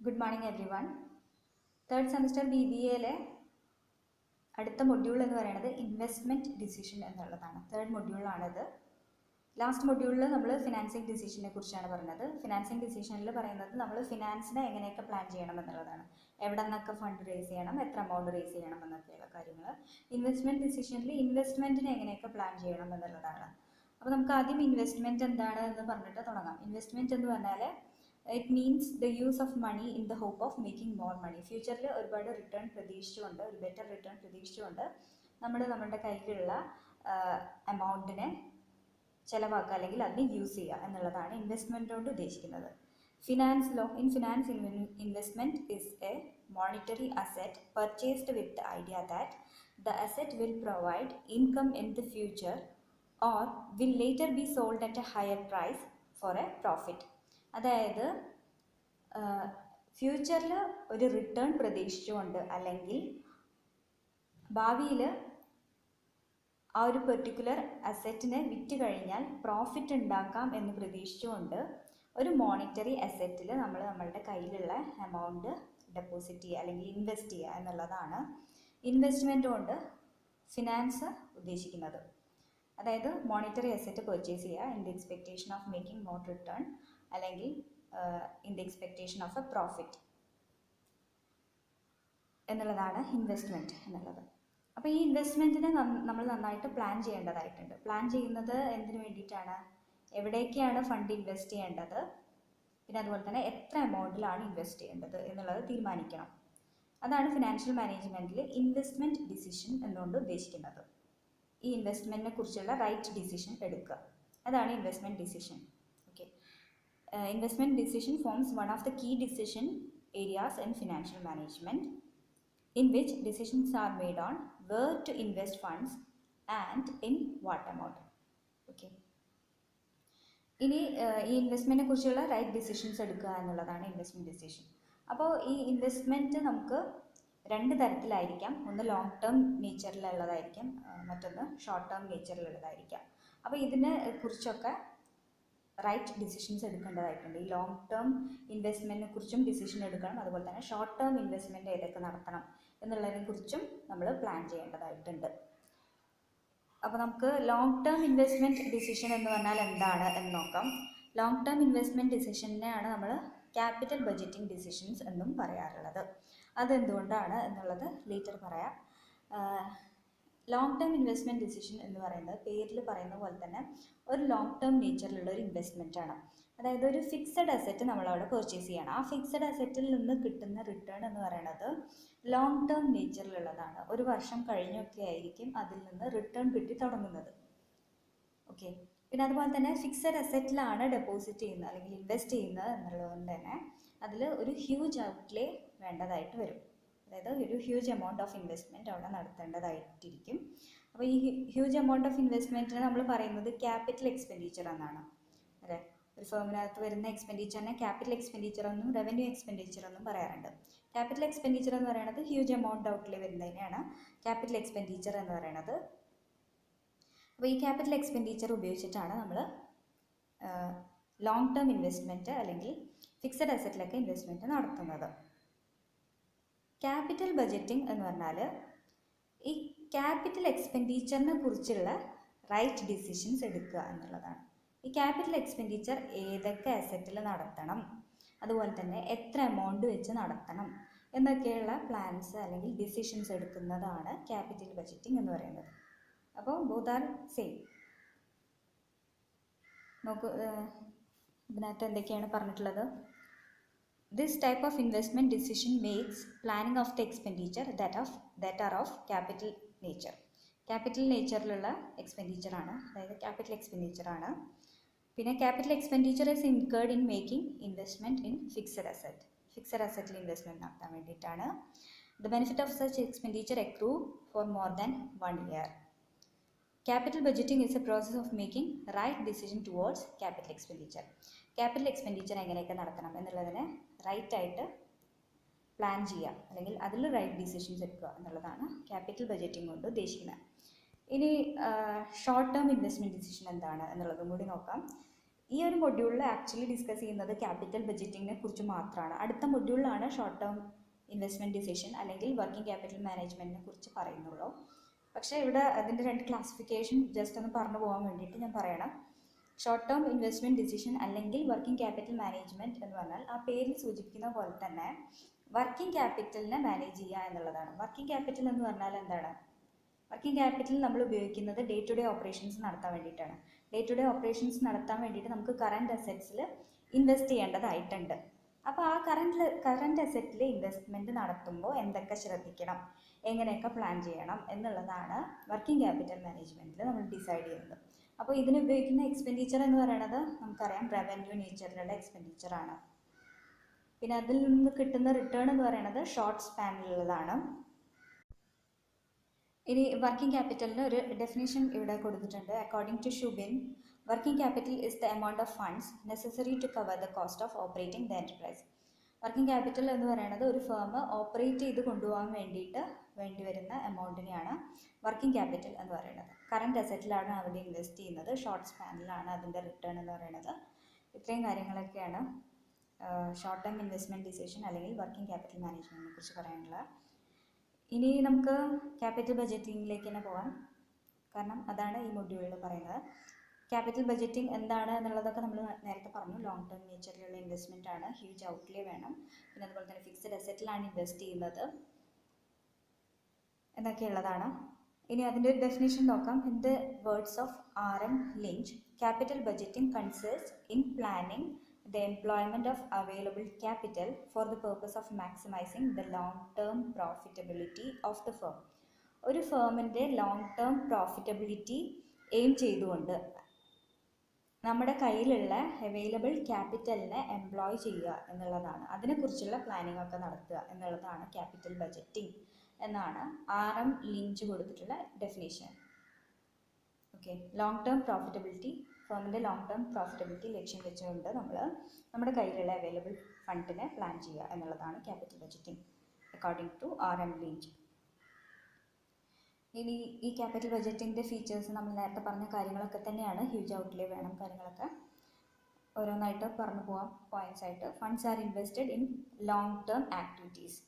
Good morning every one. Third semester BBA അടുത്ത module എന്ന് പറയുന്നത് ഇൻവെസ്റ്റ്മെൻറ്റ് ഡിസിഷൻ എന്നുള്ളതാണ്. തേർഡ് മൊഡ്യൂളാണിത്. ലാസ്റ്റ് മൊഡ്യൂളിൽ നമ്മൾ ഫിനാൻസിങ് ഡിസിഷനെ കുറിച്ചാണ് പറഞ്ഞത്. ഫിനാൻസിങ് ഡിസിഷനിൽ പറയുന്നത് നമ്മൾ ഫിനാൻസിനെ എങ്ങനെയൊക്കെ പ്ലാൻ ചെയ്യണം എന്നുള്ളതാണ്. എവിടെ നിന്നൊക്കെ ഫണ്ട് റേസ് ചെയ്യണം, എത്ര എമൗണ്ട് റേസ് ചെയ്യണം എന്നൊക്കെയുള്ള കാര്യങ്ങൾ. ഇൻവെസ്റ്റ്മെൻറ്റ് ഡിസിഷനിൽ ഇൻവെസ്റ്റ്മെൻറ്റിനെ എങ്ങനെയൊക്കെ പ്ലാൻ ചെയ്യണം എന്നുള്ളതാണ്. അപ്പോൾ നമുക്ക് ആദ്യം ഇൻവെസ്റ്റ്മെൻറ്റ് എന്താണ് എന്ന് പറഞ്ഞിട്ട് തുടങ്ങാം. ഇൻവെസ്റ്റ്മെൻറ്റ് എന്ന് പറഞ്ഞാൽ it means the use of money in the hope of making more money. ഫ്യൂച്ചറിൽ ഒരുപാട് റിട്ടേൺ പ്രതീക്ഷിച്ചുകൊണ്ട്, ഒരു ബെറ്റർ റിട്ടേൺ പ്രതീക്ഷിച്ചുകൊണ്ട് നമ്മളുടെ കയ്യിലുള്ള എമൗണ്ടിനെ ചിലവാക്കുക അല്ലെങ്കിൽ അതിനെ യൂസ് ചെയ്യുക എന്നുള്ളതാണ് ഇൻവെസ്റ്റ്മെൻറ്റ് കൊണ്ട് ഉദ്ദേശിക്കുന്നത്. In finance investment is a monetary asset purchased with the idea that the asset will provide income in the future or will later be sold at a higher price for a profit. അതായത് ഫ്യൂച്ചറിൽ ഒരു return പ്രതീക്ഷിച്ചുകൊണ്ട് അല്ലെങ്കിൽ ഭാവിയിൽ ആ ഒരു particular അസറ്റിനെ വിറ്റ് കഴിഞ്ഞാൽ പ്രോഫിറ്റ് ഉണ്ടാക്കാം എന്ന് പ്രതീക്ഷിച്ചുകൊണ്ട് ഒരു മോണിറ്ററി അസറ്റിൽ നമ്മളുടെ കയ്യിലുള്ള എമൗണ്ട് ഡെപ്പോസിറ്റ് ചെയ്യുക അല്ലെങ്കിൽ ഇൻവെസ്റ്റ് ചെയ്യുക എന്നുള്ളതാണ് ഇൻവെസ്റ്റ്മെൻറ്റ് കൊണ്ട് ഫിനാൻസ് ഉദ്ദേശിക്കുന്നത്. അതായത് മോണിറ്ററി അസറ്റ് പർച്ചേസ് ചെയ്യുക in the expectation of making more return അല്ലെങ്കിൽ in the expectation of a profit എന്നുള്ളതാണ് ഇൻവെസ്റ്റ്മെൻറ്റ് എന്നുള്ളത്. അപ്പോൾ ഈ ഇൻവെസ്റ്റ്മെൻറ്റിനെ നമ്മൾ നന്നായിട്ട് പ്ലാൻ ചെയ്യേണ്ടതായിട്ടുണ്ട്. പ്ലാൻ ചെയ്യുന്നത് എന്തിനു വേണ്ടിയിട്ടാണ്? എവിടേക്കാണ് ഫണ്ട് ഇൻവെസ്റ്റ് ചെയ്യേണ്ടത്, പിന്നെ അതുപോലെ തന്നെ എത്ര എമൗണ്ടിലാണ് ഇൻവെസ്റ്റ് ചെയ്യേണ്ടത് എന്നുള്ളത് തീരുമാനിക്കണം. അതാണ് ഫിനാൻഷ്യൽ മാനേജ്മെൻറ്റിൽ ഇൻവെസ്റ്റ്മെൻറ്റ് ഡിസിഷൻ എന്നുകൊണ്ട് ഉദ്ദേശിക്കുന്നത്. ഈ ഇൻവെസ്റ്റ്മെൻറ്റിനെ കുറിച്ചുള്ള റൈറ്റ് ഡിസിഷൻ എടുക്കുക, അതാണ് investment decision. Okay, investment decision forms one of the key decision areas in financial management in which decisions are made on where to invest funds and in what amount. Okay, ഇനി ഈ ഇൻവെസ്റ്റ്മെൻറ്റിനെ കുറിച്ചുള്ള right decisions എടുക്കുക എന്നുള്ളതാണ് investment decision. അപ്പോൾ ഈ investment നമുക്ക് രണ്ട് തരത്തിലായിരിക്കാം. ഒന്ന് ലോങ് ടേം നേച്ചറിലുള്ളതായിരിക്കാം, മറ്റൊന്ന് ഷോർട്ട് ടേം നേച്ചറിലുള്ളതായിരിക്കാം. അപ്പോൾ ഇതിനെ കുറിച്ചൊക്കെ റൈറ്റ് ഡിസിഷൻസ് എടുക്കേണ്ടതായിട്ടുണ്ട്. ഈ ലോങ് ടേം ഇൻവെസ്റ്റ്മെൻറ്റിനെ കുറിച്ചും ഡിസിഷൻ എടുക്കണം, അതുപോലെ തന്നെ ഷോർട്ട് ടേം ഇൻവെസ്റ്റ്മെൻറ്റ് ഏതൊക്കെ നടത്തണം എന്നുള്ളതിനെ കുറിച്ചും നമ്മൾ പ്ലാൻ ചെയ്യേണ്ടതായിട്ടുണ്ട്. അപ്പോൾ നമുക്ക് ലോങ് ടേം ഇൻവെസ്റ്റ്മെൻറ്റ് ഡിസിഷൻ എന്ന് പറഞ്ഞാൽ എന്താണ് എന്ന് നോക്കാം. ലോങ് ടേം ഇൻവെസ്റ്റ്മെൻറ്റ് ഡിസിഷനെയാണ് നമ്മൾ ക്യാപിറ്റൽ ബഡ്ജറ്റിംഗ് ഡിസിഷൻസ് എന്നും പറയാറുള്ളത്. അതെന്തുകൊണ്ടാണ് എന്നുള്ളത് ലേറ്റർ പറയാം. ലോങ് ടേം ഇൻവെസ്റ്റ്മെൻറ്റ് ഡിസിഷൻ എന്ന് പറയുന്നത് പേരിൽ പറയുന്ന പോലെ തന്നെ ഒരു ലോങ് ടേം നേച്ചറിലുള്ള ഒരു ഇൻവെസ്റ്റ്മെൻ്റ് ആണ്. അതായത് ഒരു ഫിക്സഡ് അസറ്റ് നമ്മളവിടെ പർച്ചേസ് ചെയ്യണം. ആ ഫിക്സഡ് അസറ്റിൽ നിന്ന് കിട്ടുന്ന റിട്ടേൺ എന്ന് പറയുന്നത് ലോങ് ടേം നേച്ചറിലുള്ളതാണ്. ഒരു വർഷം കഴിഞ്ഞൊക്കെ ആയിരിക്കും അതിൽ നിന്ന് റിട്ടേൺ കിട്ടി തുടങ്ങുന്നത്. ഓക്കെ, പിന്നെ അതുപോലെ തന്നെ ഫിക്സഡ് അസറ്റിലാണ് ഡെപ്പോസിറ്റ് ചെയ്യുന്നത് അല്ലെങ്കിൽ ഇൻവെസ്റ്റ് ചെയ്യുന്നത് എന്നുള്ളതുകൊണ്ട് തന്നെ അതിൽ ഒരു ഹ്യൂജ് ഔട്ട്ലേ വേണ്ടതായിട്ട് വരും. അതായത് ഒരു ഹ്യൂജ് എമൗണ്ട് ഓഫ് ഇൻവെസ്റ്റ്മെൻറ്റ് അവിടെ നടത്തേണ്ടതായിട്ടിരിക്കും. അപ്പോൾ ഈ ഹ്യൂജ് എമൗണ്ട് ഓഫ് ഇൻവെസ്റ്റ്മെൻറ്റിന് നമ്മൾ പറയുന്നത് ക്യാപിറ്റൽ എക്സ്പെൻഡിച്ചർ എന്നാണ്. അല്ലേ, ഒരു ഫേമിനകത്ത് വരുന്ന എക്സ്പെൻഡിച്ചറിനെ ക്യാപിറ്റൽ എക്സ്പെൻഡിച്ചർ എന്നും റവന്യൂ എക്സ്പെൻഡിച്ചർ എന്നും പറയാറുണ്ട്. ക്യാപിറ്റൽ എക്സ്പെൻഡിച്ചർ എന്ന് പറയുന്നത് ഹ്യൂജ് എമൗണ്ട് ഔട്ട്ലേ വരുന്നതിനെയാണ് ക്യാപിറ്റൽ എക്സ്പെൻഡിച്ചർ എന്ന് പറയുന്നത്. അപ്പോൾ ഈ ക്യാപിറ്റൽ എക്സ്പെൻഡിച്ചർ ഉപയോഗിച്ചിട്ടാണ് നമ്മൾ ലോങ് ടേം ഇൻവെസ്റ്റ്മെൻറ്റ് അല്ലെങ്കിൽ ഫിക്സഡ് അസറ്റിലൊക്കെ ഇൻവെസ്റ്റ്മെൻറ്റ് നടത്തുന്നത്. ക്യാപിറ്റൽ ബഡ്ജറ്റിംഗ് എന്ന് പറഞ്ഞാൽ ഈ ക്യാപിറ്റൽ എക്സ്പെൻഡിച്ചറിനെ കുറിച്ചുള്ള റൈറ്റ് ഡിസിഷൻസ് എടുക്കുക എന്നുള്ളതാണ്. ഈ ക്യാപിറ്റൽ എക്സ്പെൻഡിച്ചർ ഏതൊക്കെ അസറ്റിൽ നടത്തണം, അതുപോലെ തന്നെ എത്ര എമൗണ്ട് വെച്ച് നടത്തണം എന്നൊക്കെയുള്ള പ്ലാൻസ് അല്ലെങ്കിൽ ഡിസിഷൻസ് എടുക്കുന്നതാണ് ക്യാപിറ്റൽ ബഡ്ജറ്റിംഗ് എന്ന് പറയുന്നത്. അപ്പോൾ ബോത്ത് ആർ സെയിം. നോക്കൂ, ഇതിനകത്ത് എന്തൊക്കെയാണ് പറഞ്ഞിട്ടുള്ളത്. This type of investment decision makes planning of the expenditure that are of capital nature. Capital nature-ലുള്ള expenditure ആണ്, അതായത് capital expenditure ആണ്. പിന്നെ capital expenditure is incurred in making investment in fixed asset. Fixed asset investment നടത്താൻ വേണ്ടിയിട്ടാണ്. The benefit of such expenditure accrue for more than 1 year. Capital budgeting is a process of making right decision towards capital expenditure. Capital expenditure എങ്ങനെയൊക്കെ നടത്തണം എന്നുള്ളതിനെ റൈറ്റായിട്ട് plan ചെയ്യുക അല്ലെങ്കിൽ അതിൽ right decisions എടുക്കുക എന്നുള്ളതാണ് ക്യാപിറ്റൽ ബഡ്ജറ്റിംഗ് കൊണ്ട് ഉദ്ദേശിക്കുന്നത്. ഇനി ഷോർട്ട് ടേം ഇൻവെസ്റ്റ്മെൻറ്റ് ഡിസിഷൻ എന്താണ് എന്നുള്ളതും കൂടി നോക്കാം. ഈ ഒരു മൊഡ്യൂളിൽ ആക്ച്വലി ഡിസ്കസ് ചെയ്യുന്നത് ക്യാപിറ്റൽ ബഡ്ജറ്റിങ്ങിനെ കുറിച്ച് മാത്രമാണ്. അടുത്ത മൊഡ്യൂളിലാണ് ഷോർട്ട് ടേം ഇൻവെസ്റ്റ്മെൻറ്റ് ഡിസിഷൻ അല്ലെങ്കിൽ വർക്കിംഗ് ക്യാപിറ്റൽ മാനേജ്മെൻറ്റിനെ കുറിച്ച് പറയുന്നുള്ളൂ. പക്ഷേ ഇവിടെ അതിൻ്റെ രണ്ട് ക്ലാസിഫിക്കേഷൻ ജസ്റ്റ് ഒന്ന് പറഞ്ഞു പോകാൻ വേണ്ടിയിട്ട് ഞാൻ പറയണം. ഷോർട്ട് ടേം ഇൻവെസ്റ്റ്മെൻറ്റ് ഡിസിഷൻ അല്ലെങ്കിൽ വർക്കിംഗ് ക്യാപിറ്റൽ മാനേജ്മെൻറ്റ് എന്ന് പറഞ്ഞാൽ ആ പേരിൽ സൂചിപ്പിക്കുന്ന പോലെ തന്നെ വർക്കിംഗ് ക്യാപിറ്റലിനെ മാനേജ് ചെയ്യുക എന്നുള്ളതാണ്. വർക്കിംഗ് ക്യാപിറ്റൽ എന്ന് പറഞ്ഞാൽ എന്താണ്? വർക്കിംഗ് ക്യാപിറ്റൽ നമ്മൾ ഉപയോഗിക്കുന്നത് ഡേ ടു ഡേ ഓപ്പറേഷൻസ് നടത്താൻ വേണ്ടിയിട്ടാണ്. ഡേ ടു ഡേ ഓപ്പറേഷൻസ് നടത്താൻ വേണ്ടിയിട്ട് നമുക്ക് കറണ്ട് അസറ്റ്സിൽ ഇൻവെസ്റ്റ് ചെയ്യേണ്ടതായിട്ടുണ്ട്. അപ്പോൾ ആ കറണ്ട് അസറ്റിൽ ഇൻവെസ്റ്റ്മെൻറ്റ് നടത്തുമ്പോൾ എന്തൊക്കെ ശ്രദ്ധിക്കണം, എങ്ങനെയൊക്കെ പ്ലാൻ ചെയ്യണം എന്നുള്ളതാണ് വർക്കിംഗ് ക്യാപിറ്റൽ മാനേജ്മെൻറ്റിൽ നമ്മൾ ഡിസൈഡ് ചെയ്യുന്നത്. അപ്പോൾ ഇതിന് ഉപയോഗിക്കുന്ന എക്സ്പെൻഡിച്ചർ എന്ന് പറയുന്നത് നമുക്കറിയാം റവന്യൂ നേച്ചറിലുള്ള എക്സ്പെൻഡിച്ചറാണ്. പിന്നെ അതിൽ നിന്ന് കിട്ടുന്ന റിട്ടേൺ എന്ന് പറയുന്നത് ഷോർട്ട് സ്പാനിലുള്ളതാണ്. ഇനി വർക്കിംഗ് ക്യാപിറ്റലിന് ഒരു ഡെഫിനേഷൻ ഇവിടെ കൊടുത്തിട്ടുണ്ട്. According to Shubin, working capital is the amount of funds necessary to cover the cost of operating the enterprise. Working capital എന്ന് പറയുന്നത് ഒരു ഫേം ഓപ്പറേറ്റ് ചെയ്ത് കൊണ്ടുപോകാൻ വേണ്ടിയിട്ട് വേണ്ടി വരുന്ന എമൗണ്ടിനെയാണ് വർക്കിംഗ് ക്യാപിറ്റൽ എന്ന് പറയുന്നത്. കറണ്ട് അസറ്റിലാണ് അവിടെ ഇൻവെസ്റ്റ് ചെയ്യുന്നത്, ഷോർട്ട് സ്പാനിലാണ് അതിൻ്റെ റിട്ടേൺ എന്ന് പറയുന്നത്. ഇത്രയും കാര്യങ്ങളൊക്കെയാണ് ഷോർട്ട് ടേം ഇൻവെസ്റ്റ്മെൻറ്റ് ഡിസിഷൻ അല്ലെങ്കിൽ വർക്കിംഗ് ക്യാപിറ്റൽ മാനേജ്മെൻറ്റിനെ കുറിച്ച് പറയാനുള്ളത്. ഇനി നമുക്ക് ക്യാപിറ്റൽ ബഡ്ജറ്റിങ്ങിലേക്ക് തന്നെ പോകാം, കാരണം അതാണ് ഈ മൊഡ്യൂളിൽ പറയുന്നത്. ക്യാപിറ്റൽ ബഡ്ജറ്റിംഗ് എന്താണ് എന്നുള്ളതൊക്കെ നമ്മൾ നേരത്തെ പറഞ്ഞു. ലോങ് ടേം നേച്ചറിലുള്ള ഇൻവെസ്റ്റ്മെൻ്റ് ആണ്, ഹ്യൂജ് ഔട്ട്ലേ വേണം, പിന്നെ അതുപോലെ തന്നെ ഫിക്സഡ് അസറ്റിലാണ് ഇൻവെസ്റ്റ് ചെയ്യുന്നത് എന്നൊക്കെയുള്ളതാണ്. ഇനി അതിൻ്റെ ഒരു ഡെഫിനേഷൻ നോക്കാം. In the words of RM Lynch, capital budgeting consists in planning the employment of available capital for the purpose of maximizing the long-term profitability of the firm. ഒരു ഫേമിൻ്റെ ലോങ് ടേം പ്രോഫിറ്റബിലിറ്റി എയിം ചെയ്തുകൊണ്ട് നമ്മുടെ കയ്യിലുള്ള available ക്യാപിറ്റലിനെ employ ചെയ്യുക എന്നുള്ളതാണ്. അതിനെക്കുറിച്ചുള്ള planning ഒക്കെ നടത്തുക എന്നുള്ളതാണ് ക്യാപിറ്റൽ ബഡ്ജറ്റിംഗ് എന്നാണ് RM Lynch കൊടുത്തിട്ടുള്ള definition. Okay, long term profitability, ഫേമിൻ്റെ ലോങ് ടേം പ്രോഫിറ്റബിലിറ്റി ലക്ഷ്യം വെച്ചുകൊണ്ട് നമ്മൾ നമ്മുടെ കയ്യിലുള്ള അവൈലബിൾ ഫണ്ടിനെ പ്ലാൻ ചെയ്യുക എന്നുള്ളതാണ് capital budgeting according to RM Lynch. ഇനി ഈ ക്യാപിറ്റൽ ബഡ്ജറ്റിൻ്റെ ഫീച്ചേഴ്സ് നമ്മൾ നേരത്തെ പറഞ്ഞ കാര്യങ്ങളൊക്കെ തന്നെയാണ്. ഹ്യൂജ് ഔട്ട്ലേ വേണം, കാര്യങ്ങളൊക്കെ ഓരോന്നായിട്ട് പറഞ്ഞു പോവാം പോയിൻറ്റ്സ് ആയിട്ട്. Funds are invested in long term activities.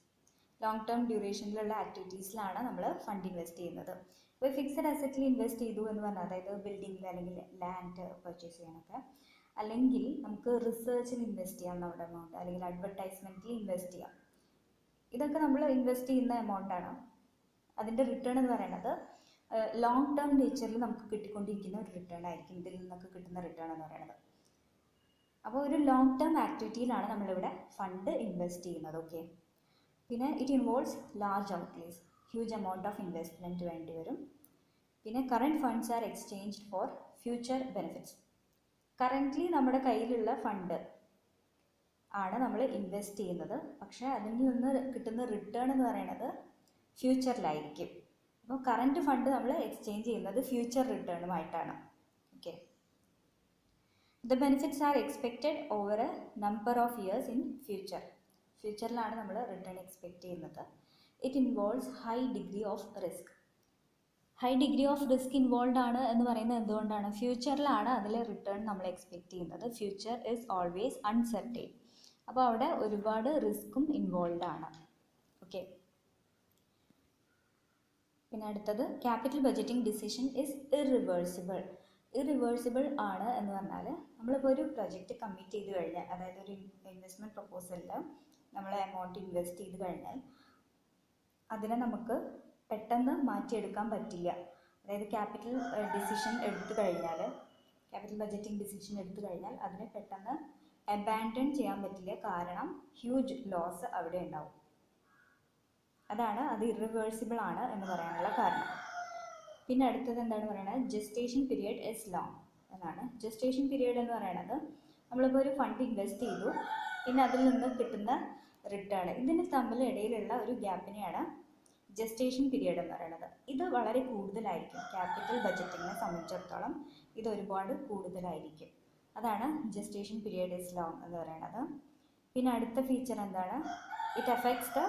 Long term ഡ്യൂറേഷനിലുള്ള ആക്ടിവിറ്റീസിലാണ് നമ്മൾ ഫണ്ട് ഇൻവെസ്റ്റ് ചെയ്യുന്നത്. ഇപ്പോൾ ഫിക്സഡ് അസറ്റിൽ ഇൻവെസ്റ്റ് ചെയ്തു എന്ന് പറഞ്ഞാൽ, അതായത് ബിൽഡിങ്ങിൽ അല്ലെങ്കിൽ ലാൻഡ് പർച്ചേസ് ചെയ്യാനൊക്കെ, അല്ലെങ്കിൽ നമുക്ക് റിസർച്ചിൽ ഇൻവെസ്റ്റ് ചെയ്യാം നമ്മുടെ എമൗണ്ട്, അല്ലെങ്കിൽ അഡ്വർടൈസ്മെൻറ്റിൽ ഇൻവെസ്റ്റ് ചെയ്യാം. ഇതൊക്കെ നമ്മൾ ഇൻവെസ്റ്റ് ചെയ്യുന്ന എമൗണ്ടാണ്. അതിൻ്റെ റിട്ടേൺ എന്ന് പറയുന്നത് ലോങ് ടേം നേച്ചറിൽ നമുക്ക് കിട്ടിക്കൊണ്ടിരിക്കുന്ന ഒരു റിട്ടേൺ ആയിരിക്കും ഇതിൽ നിന്നൊക്കെ കിട്ടുന്ന റിട്ടേൺ എന്ന് പറയുന്നത്. അപ്പോൾ ഒരു ലോങ് ടേം ആക്ടിവിറ്റിയിലാണ് നമ്മളിവിടെ ഫണ്ട് ഇൻവെസ്റ്റ് ചെയ്യുന്നത്. ഓക്കെ, പിന്നെ it involves large outlays, huge amount of investment വേണ്ടി വരും. പിന്നെ current funds are exchanged for future benefits. Currently നമ്മുടെ കയ്യിലുള്ള ഫണ്ട് ആണ് നമ്മൾ ഇൻവെസ്റ്റ് ചെയ്യുന്നത്, പക്ഷേ അതിൽ നിന്ന് കിട്ടുന്ന റിട്ടേൺ എന്ന് പറയുന്നത് ഫ്യൂച്ചറിലായിരിക്കും. അപ്പോൾ കറണ്ട് ഫണ്ട് നമ്മൾ എക്സ്ചേഞ്ച് ചെയ്യുന്നത് ഫ്യൂച്ചർ റിട്ടേണുമായിട്ടാണ്. Okay, the benefits are expected over a number of years in future. ഫ്യൂച്ചറിലാണ് നമ്മൾ റിട്ടേൺ എക്സ്പെക്റ്റ് ചെയ്യുന്നത്. It involves high degree of risk. High degree of risk involve ആണ് എന്ന് പറയുന്നത് എന്തുകൊണ്ടാണ്? ഫ്യൂച്ചറിലാണ് അതിലെ റിട്ടേൺ നമ്മൾ എക്സ്പെക്റ്റ് ചെയ്യുന്നത്. Future is always uncertain. അപ്പോൾ അവിടെ ഒരുപാട് റിസ്ക്കും ഇൻവോൾവ് ആണ്. ഓക്കെ, പിന്നെ അടുത്തത് capital budgeting decision is irreversible. Irreversible ആണ് എന്ന് പറഞ്ഞാൽ നമ്മളിപ്പോൾ ഒരു പ്രൊജക്റ്റ് കമ്മിറ്റ് ചെയ്ത് കഴിഞ്ഞാൽ, അതായത് ഒരു ഇൻവെസ്റ്റ്മെൻറ്റ് പ്രൊപ്പോസലിൽ നമ്മൾ എമൗണ്ട് ഇൻവെസ്റ്റ് ചെയ്ത് കഴിഞ്ഞാൽ അതിനെ നമുക്ക് പെട്ടെന്ന് മാറ്റിയെടുക്കാൻ പറ്റില്ല. അതായത് ക്യാപിറ്റൽ ഡിസിഷൻ എടുത്തു കഴിഞ്ഞാൽ, ക്യാപിറ്റൽ ബഡ്ജറ്റിംഗ് ഡിസിഷൻ എടുത്തു കഴിഞ്ഞാൽ അതിനെ പെട്ടെന്ന് അബാൻഡൺ ചെയ്യാൻ പറ്റില്ല, കാരണം ഹ്യൂജ് ലോസ് അവിടെ ഉണ്ടാവും. അതാണ് അത് ഇറിവേഴ്സിബിൾ ആണ് എന്ന് പറയാനുള്ള കാരണം. പിന്നെ അടുത്തത് എന്താണ് പറയുന്നത്? ജസ്റ്റേഷൻ പീരിയഡ് ഇസ് ലോങ് എന്നാണ്. ജസ്റ്റേഷൻ പീരിയഡ് എന്ന് പറയുന്നത് നമ്മളിപ്പോൾ ഒരു ഫണ്ട് ഇൻവെസ്റ്റ് ചെയ്തു, പിന്നെ അതിൽ നിന്ന് കിട്ടുന്ന റിട്ടേൺ, ഇതിന് തമ്മിൽ ഇടയിലുള്ള ഒരു ഗ്യാപ്പിനെയാണ് ജസ്റ്റേഷൻ പീരിയഡ് എന്ന് പറയുന്നത്. ഇത് വളരെ കൂടുതലായിരിക്കും ക്യാപിറ്റൽ ബഡ്ജറ്റിങ്ങിനെ സംബന്ധിച്ചിടത്തോളം, ഇത് ഒരുപാട് കൂടുതലായിരിക്കും. അതാണ് ജസ്റ്റേഷൻ പീരിയഡ് ഇസ് ലോങ് എന്ന് പറയുന്നത്. പിന്നെ അടുത്ത ഫീച്ചർ എന്താണ്? It affects the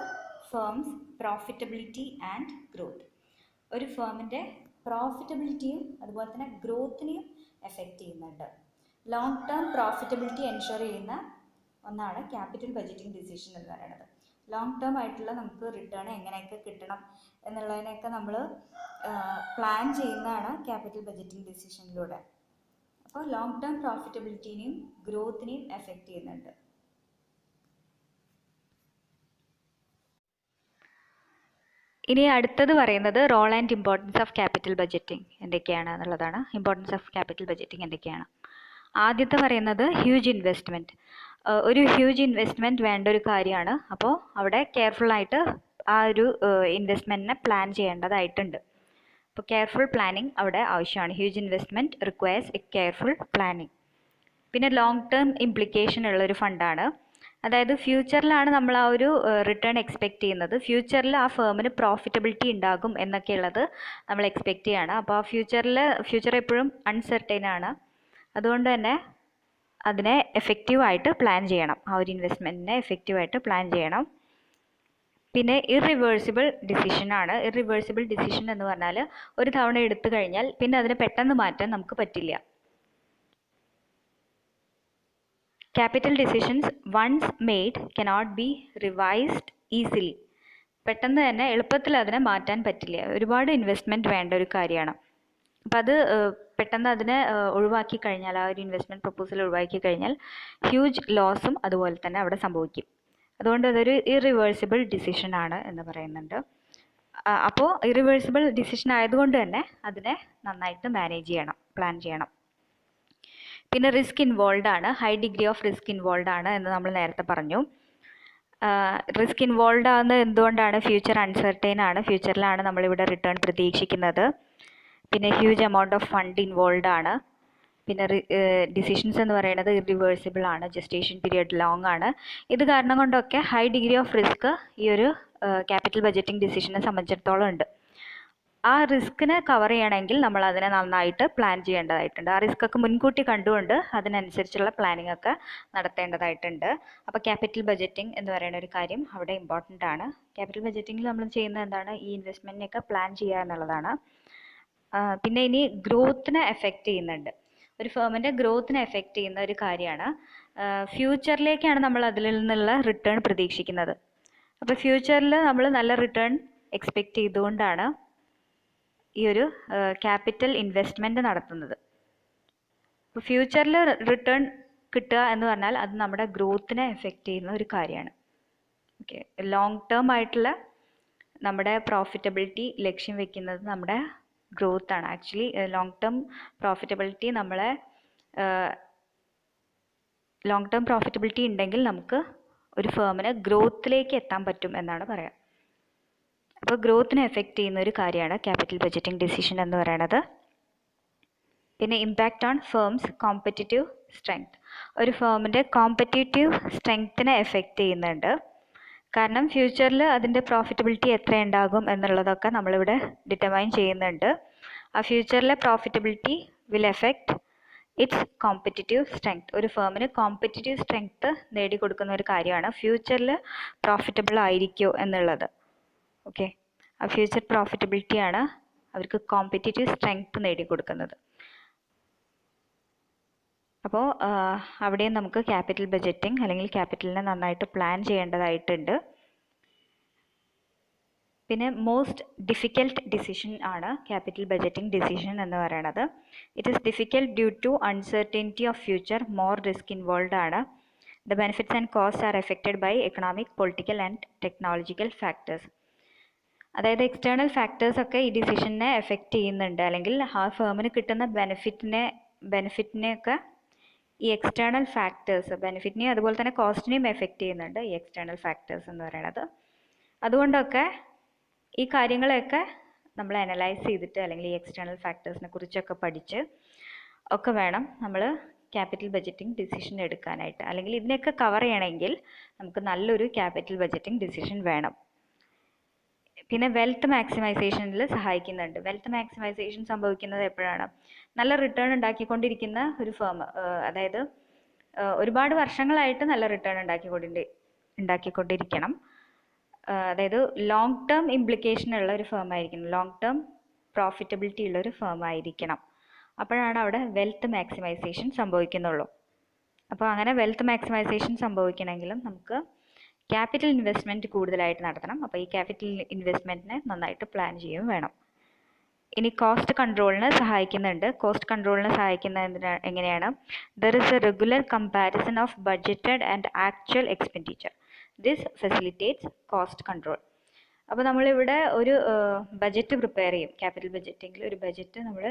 firm's profitability and growth. ഒരു ഫേമിൻ്റെ പ്രോഫിറ്റബിലിറ്റിയും അതുപോലെ തന്നെ ഗ്രോത്തിനെയും എഫക്റ്റ് ചെയ്യുന്നുണ്ട്. ലോങ് ടേം പ്രോഫിറ്റബിലിറ്റി എൻഷുർ ചെയ്യുന്ന ഒന്നാണ് ക്യാപിറ്റൽ ബഡ്ജറ്റിംഗ് ഡിസിഷൻ എന്ന് പറയുന്നത്. ലോങ് ടേം ആയിട്ടുള്ള നമുക്ക് റിട്ടേൺ എങ്ങനെയൊക്കെ കിട്ടണം എന്നുള്ളതിനെയൊക്കെ നമ്മൾ പ്ലാൻ ചെയ്യുന്നതാണ് ക്യാപിറ്റൽ ബഡ്ജറ്റിംഗ് ഡിസിഷനിലൂടെ. അപ്പോൾ ലോങ് ടേം പ്രോഫിറ്റബിലിറ്റിനെയും ഗ്രോത്തിനെയും എഫക്റ്റ് ചെയ്യുന്നുണ്ട്. ഇനി അടുത്തത് പറയുന്നത് role and importance of capital budgeting എന്തൊക്കെയാണ് എന്നുള്ളതാണ്. ഇമ്പോർട്ടൻസ് ഓഫ് ക്യാപിറ്റൽ ബഡ്ജറ്റിംഗ് എന്തൊക്കെയാണ്? ആദ്യത്തെ പറയുന്നത് ഹ്യൂജ് ഇൻവെസ്റ്റ്മെൻറ്റ്. ഒരു ഹ്യൂജ് ഇൻവെസ്റ്റ്മെൻറ്റ് വേണ്ട ഒരു കാര്യമാണ്. അപ്പോൾ അവിടെ കെയർഫുള്ളായിട്ട് ആ ഒരു ഇൻവെസ്റ്റ്മെൻറ്റിനെ പ്ലാൻ ചെയ്യേണ്ടതായിട്ടുണ്ട്. അപ്പോൾ കെയർഫുൾ പ്ലാനിങ് അവിടെ ആവശ്യമാണ്. Huge investment requires A careful planning. പിന്നെ ലോങ് ടേം ഇംപ്ലിക്കേഷൻ ഉള്ളൊരു ഫണ്ടാണ്. അതായത് ഫ്യൂച്ചറിലാണ് നമ്മൾ ആ ഒരു റിട്ടേൺ എക്സ്പെക്റ്റ് ചെയ്യുന്നത്. ഫ്യൂച്ചറിൽ ആ ഫേമിന് പ്രോഫിറ്റബിലിറ്റി ഉണ്ടാകും എന്നൊക്കെയുള്ളത് നമ്മൾ എക്സ്പെക്റ്റ് ചെയ്യാണ്. അപ്പോൾ ആ ഫ്യൂച്ചർ എപ്പോഴും അൺസർട്ടൈൻ ആണ്. അതുകൊണ്ട് തന്നെ അതിനെ എഫക്റ്റീവായിട്ട് പ്ലാൻ ചെയ്യണം. ആ ഒരു ഇൻവെസ്റ്റ്മെൻറ്റിനെ എഫക്റ്റീവായിട്ട് പ്ലാൻ ചെയ്യണം. പിന്നെ ഇറിവേഴ്സിബിൾ ഡിസിഷനാണ്. ഇറിവേഴ്സിബിൾ ഡിസിഷൻ എന്ന് പറഞ്ഞാൽ ഒരു തവണ എടുത്തു കഴിഞ്ഞാൽ പിന്നെ അതിനെ പെട്ടെന്ന് മാറ്റാൻ നമുക്ക് പറ്റില്ല. Capital decisions once made cannot be revised easily. പെട്ടെന്ന് തന്നെ എളുപ്പത്തിൽ അതിനെ മാറ്റാൻ പറ്റില്ല. ഒരുപാട് ഇൻവെസ്റ്റ്മെൻറ്റ് വേണ്ട ഒരു കാര്യമാണ്. അപ്പം അത് പെട്ടെന്ന് അതിനെ ഒഴിവാക്കി കഴിഞ്ഞാൽ, ആ ഒരു ഇൻവെസ്റ്റ്മെൻറ്റ് പ്രപ്പോസൽ ഒഴിവാക്കി കഴിഞ്ഞാൽ ഹ്യൂജ് ലോസും അതുപോലെ തന്നെ അവിടെ സംഭവിക്കും. അതുകൊണ്ട് അതൊരു ഇറിവേഴ്സിബിൾ ഡിസിഷനാണ് എന്ന് പറയുന്നുണ്ട്. അപ്പോൾ ഇറിവേഴ്സിബിൾ ഡിസിഷൻ ആയതുകൊണ്ട് തന്നെ അതിനെ നന്നായിട്ട് മാനേജ് ചെയ്യണം, പ്ലാൻ ചെയ്യണം. പിന്നെ റിസ്ക് ഇൻവോൾവ് ആണ്. High degree of risk involve ആണ് എന്ന് നമ്മൾ നേരത്തെ പറഞ്ഞു. റിസ്ക് ഇൻവോൾവ് ആകുന്നത് എന്തുകൊണ്ടാണ്? ഫ്യൂച്ചർ അൺസർട്ടൈൻ ആണ്. ഫ്യൂച്ചറിലാണ് നമ്മളിവിടെ റിട്ടേൺ പ്രതീക്ഷിക്കുന്നത്. പിന്നെ huge amount of fund involve ആണ്. പിന്നെ ഡിസിഷൻസ് എന്ന് പറയുന്നത് ഇറിവേഴ്സിബിൾ ആണ്. ജസ്റ്റേഷൻ പീരിയഡ് ലോങ് ആണ്. ഇത് കാരണം കൊണ്ടൊക്കെ ഹൈ ഡിഗ്രി ഓഫ് റിസ്ക് ഈ ഒരു ക്യാപിറ്റൽ ബഡ്ജറ്റിംഗ് ഡിസിഷനെ സംബന്ധിച്ചിടത്തോളം ഉണ്ട്. ആ റിസ്കിനെ കവർ ചെയ്യണമെങ്കിൽ നമ്മൾ അതിനെ നന്നായിട്ട് പ്ലാൻ ചെയ്യേണ്ടതായിട്ടുണ്ട്. ആ റിസ്ക് ഒക്കെ മുൻകൂട്ടി കണ്ടുകൊണ്ട് അതിനനുസരിച്ചുള്ള പ്ലാനിങ് ഒക്കെ നടത്തേണ്ടതായിട്ടുണ്ട്. അപ്പോൾ ക്യാപിറ്റൽ ബഡ്ജറ്റിംഗ് എന്ന് പറയുന്ന ഒരു കാര്യം അവിടെ ഇമ്പോർട്ടൻ്റ് ആണ്. ക്യാപിറ്റൽ ബഡ്ജറ്റിംഗിൽ നമ്മൾ ചെയ്യുന്നത് എന്താണ്? ഈ ഇൻവെസ്റ്റ്മെൻറ്റിനെയൊക്കെ പ്ലാൻ ചെയ്യുക എന്നുള്ളതാണ്. പിന്നെ ഇനി ഗ്രോത്തിനെ എഫക്റ്റ് ചെയ്യുന്നുണ്ട്. ഒരു ഫേമിൻ്റെ ഗ്രോത്തിനെ എഫക്റ്റ് ചെയ്യുന്ന ഒരു കാര്യമാണ്. ഫ്യൂച്ചറിലേക്കാണ് നമ്മൾ അതിൽ നിന്നുള്ള റിട്ടേൺ പ്രതീക്ഷിക്കുന്നത്. അപ്പോൾ ഫ്യൂച്ചറിൽ നമ്മൾ നല്ല റിട്ടേൺ എക്സ്പെക്റ്റ് ചെയ്തുകൊണ്ടാണ് ഈ ഒരു ക്യാപിറ്റൽ ഇൻവെസ്റ്റ്മെൻറ്റ് നടത്തുന്നത്. അപ്പോൾ ഫ്യൂച്ചറിൽ റിട്ടേൺ കിട്ടുക എന്ന് പറഞ്ഞാൽ അത് നമ്മുടെ ഗ്രോത്തിനെ എഫക്റ്റ് ചെയ്യുന്ന ഒരു കാര്യമാണ്. ഓക്കെ, ലോങ് ടേം ആയിട്ടുള്ള നമ്മുടെ പ്രോഫിറ്റബിലിറ്റി ലക്ഷ്യം വെക്കുന്നത് നമ്മുടെ ഗ്രോത്ത് ആണ്. Actually long term profitability long term profitability ഉണ്ടെങ്കിൽ നമുക്ക് ഒരു ഫേമിന് ഗ്രോത്തിലേക്ക് എത്താൻ പറ്റും എന്നാണ് പറയാം. അപ്പോൾ ഗ്രോത്തിനെ എഫക്റ്റ് ചെയ്യുന്ന ഒരു കാര്യമാണ് ക്യാപിറ്റൽ ബഡ്ജറ്റിംഗ് ഡിസിഷൻ എന്ന് പറയുന്നത്. പിന്നെ impact on firms competitive strength. ഒരു ഫേമിൻ്റെ കോമ്പറ്റിറ്റീവ് സ്ട്രെങ്ത്തിനെ എഫക്റ്റ് ചെയ്യുന്നുണ്ട്. കാരണം ഫ്യൂച്ചറിൽ അതിൻ്റെ പ്രോഫിറ്റബിലിറ്റി എത്ര ഉണ്ടാകും എന്നുള്ളതൊക്കെ നമ്മളിവിടെ ഡിറ്റർമൈൻ ചെയ്യുന്നുണ്ട്. ആ ഫ്യൂച്ചറിലെ profitability will affect its competitive strength. ഒരു ഫേമിന് കോമ്പറ്റിറ്റീവ് സ്ട്രെങ്ത് നേടിക്കൊടുക്കുന്ന ഒരു കാര്യമാണ് ഫ്യൂച്ചറിൽ പ്രോഫിറ്റബിൾ ആയിരിക്കുമോ എന്നുള്ളത്. ഓക്കെ, ആ ഫ്യൂച്ചർ പ്രോഫിറ്റബിലിറ്റിയാണ് അവർക്ക് കോമ്പറ്റിറ്റീവ് സ്ട്രെങ്ത് നേടിക്കൊടുക്കുന്നത്. അപ്പോൾ അവിടെയും നമുക്ക് ക്യാപിറ്റൽ ബഡ്ജറ്റിംഗ് അല്ലെങ്കിൽ ക്യാപിറ്റലിനെ നന്നായിട്ട് പ്ലാൻ ചെയ്യേണ്ടതായിട്ടുണ്ട്. പിന്നെ മോസ്റ്റ് ഡിഫിക്കൽട്ട് ഡിസിഷൻ ആണ് ക്യാപിറ്റൽ ബഡ്ജറ്റിംഗ് ഡിസിഷൻ എന്ന് പറയുന്നത്. It is difficult due to uncertainty of future, more risk involve ആണ്. The benefits and cost are affected by economic, political and technological factors. അതായത് external factors ഒക്കെ ഈ ഡിസിഷനെ effect ചെയ്യുന്നുണ്ട്. അല്ലെങ്കിൽ ആ ഫേമിന് കിട്ടുന്ന ബെനിഫിറ്റിനെയൊക്കെ ഈ എക്സ്റ്റേണൽ ഫാക്ടേഴ്സ്, ബെനിഫിറ്റിനെയും അതുപോലെ തന്നെ കോസ്റ്റിനെയും എഫക്റ്റ് ചെയ്യുന്നുണ്ട് ഈ എക്സ്റ്റേണൽ ഫാക്ടേഴ്സ് എന്ന് പറയുന്നത്. അതുകൊണ്ടൊക്കെ ഈ കാര്യങ്ങളെയൊക്കെ നമ്മൾ അനലൈസ് ചെയ്തിട്ട് അല്ലെങ്കിൽ ഈ എക്സ്റ്റേണൽ ഫാക്ടേഴ്സിനെ കുറിച്ചൊക്കെ പഠിച്ച് ഒക്കെ വേണം നമ്മൾ ക്യാപിറ്റൽ ബഡ്ജറ്റിംഗ് ഡിസിഷൻ എടുക്കാനായിട്ട്. അല്ലെങ്കിൽ ഇതിനെയൊക്കെ കവർ ചെയ്യണമെങ്കിൽ നമുക്ക് നല്ലൊരു ക്യാപിറ്റൽ ബഡ്ജറ്റിംഗ് ഡിസിഷൻ വേണം. പിന്നെ വെൽത്ത് മാക്സിമൈസേഷനിൽ സഹായിക്കുന്നുണ്ട്. വെൽത്ത് മാക്സിമൈസേഷൻ സംഭവിക്കുന്നത് എപ്പോഴാണ്? നല്ല റിട്ടേൺ ഉണ്ടാക്കിക്കൊണ്ടിരിക്കുന്ന ഒരു ഫേം, അതായത് ഒരുപാട് വർഷങ്ങളായിട്ട് നല്ല റിട്ടേൺ ഉണ്ടാക്കിക്കൊണ്ടിരിക്കണം. അതായത് ലോങ് ടേം ഇംപ്ലിക്കേഷൻ ഉള്ള ഒരു ഫേം ആയിരിക്കണം, ലോങ് ടേം പ്രോഫിറ്റബിലിറ്റി ഉള്ള ഒരു ഫേം ആയിരിക്കണം. അപ്പോഴാണ് അവിടെ വെൽത്ത് മാക്സിമൈസേഷൻ സംഭവിക്കുന്നുള്ളൂ. അപ്പോൾ അങ്ങനെ വെൽത്ത് മാക്സിമൈസേഷൻ സംഭവിക്കണമെങ്കിലും നമുക്ക് ക്യാപിറ്റൽ ഇൻവെസ്റ്റ്മെൻറ്റ് കൂടുതലായിട്ട് നടത്തണം. അപ്പോൾ ഈ ക്യാപിറ്റൽ ഇൻവെസ്റ്റ്മെൻറ്റിനെ നന്നായിട്ട് പ്ലാൻ ചെയ്യുകയും വേണം. ഇനി കോസ്റ്റ് കൺട്രോളിന് സഹായിക്കുന്നുണ്ട്. കോസ്റ്റ് കൺട്രോളിന് സഹായിക്കുന്ന എങ്ങനെയാണ്? There is A regular comparison of budgeted and actual expenditure. This facilitates cost control. അപ്പോൾ നമ്മളിവിടെ ഒരു ബജറ്റ് പ്രിപ്പയർ ചെയ്യും. ക്യാപിറ്റൽ ബജറ്റിങ്ങിൽ ഒരു ബജറ്റ് നമ്മൾ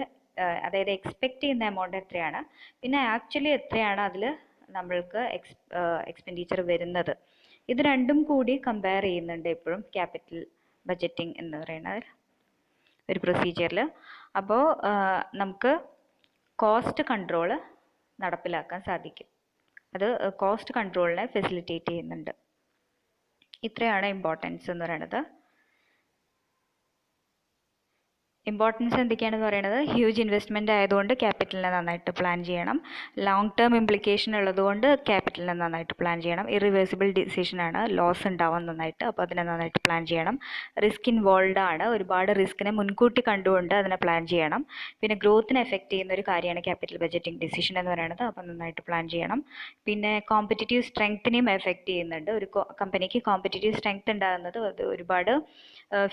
അതായത് എക്സ്പെക്റ്റ് ചെയ്യുന്ന എമൗണ്ട് എത്രയാണ്, പിന്നെ ആക്ച്വലി എത്രയാണ് അതിൽ നമ്മൾക്ക് എക്സ്പെൻഡിച്ചർ വരുന്നത്. ഇത് രണ്ടും കൂടി കമ്പയർ ചെയ്യുന്നുണ്ട് എപ്പോഴും ക്യാപിറ്റൽ ബജറ്റിംഗ് എന്ന് പറയുന്ന ഒരു പ്രൊസീജിയറിൽ. അപ്പോൾ നമുക്ക് കോസ്റ്റ് കൺട്രോൾ നടപ്പിലാക്കാൻ സാധിക്കും. അത് കോസ്റ്റ് കൺട്രോളിനെ ഫെസിലിറ്റേറ്റ് ചെയ്യുന്നുണ്ട്. ഇത്രയാണ് ഇമ്പോർട്ടൻസ് എന്ന് പറയുന്നത്. ഇമ്പോർട്ടൻസ് എന്തൊക്കെയാണെന്ന് പറയുന്നത്, ഹ്യൂജ് ഇൻവെസ്റ്റ്മെൻ്റ് ആയതുകൊണ്ട് ക്യാപിറ്റലിനെ നന്നായിട്ട് പ്ലാൻ ചെയ്യണം. ലോങ് ടേം ഇംപ്ലിക്കേഷൻ ഉള്ളതുകൊണ്ട് ക്യാപിറ്റലിനെ നന്നായിട്ട് പ്ലാൻ ചെയ്യണം. ഇറിവേഴ്സിബിൾ ഡിസിഷനാണ്, ലോസ് ഉണ്ടാവാൻ നന്നായിട്ട്, അപ്പോൾ അതിനെ നന്നായിട്ട് പ്ലാൻ ചെയ്യണം. റിസ്ക് ഇൻവോൾവ് ആണ്, ഒരുപാട് റിസ്കിനെ മുൻകൂട്ടി കണ്ടുകൊണ്ട് അതിനെ പ്ലാൻ ചെയ്യണം. പിന്നെ ഗ്രോത്തിനെ എഫക്റ്റ് ചെയ്യുന്ന ഒരു കാര്യമാണ് ക്യാപിറ്റൽ ബജറ്റിംഗ് ഡിസിഷൻ എന്ന് പറയുന്നത്, അപ്പോൾ നന്നായിട്ട് പ്ലാൻ ചെയ്യണം. പിന്നെ കോമ്പറ്റിറ്റീവ് സ്ട്രെങ്ത്തിനെയും എഫക്റ്റ് ചെയ്യുന്നുണ്ട്. ഒരു കമ്പനിക്ക് കോമ്പറ്റിറ്റീവ് സ്ട്രെങ്ത് ഉണ്ടാകുന്നത് അത് ഒരുപാട്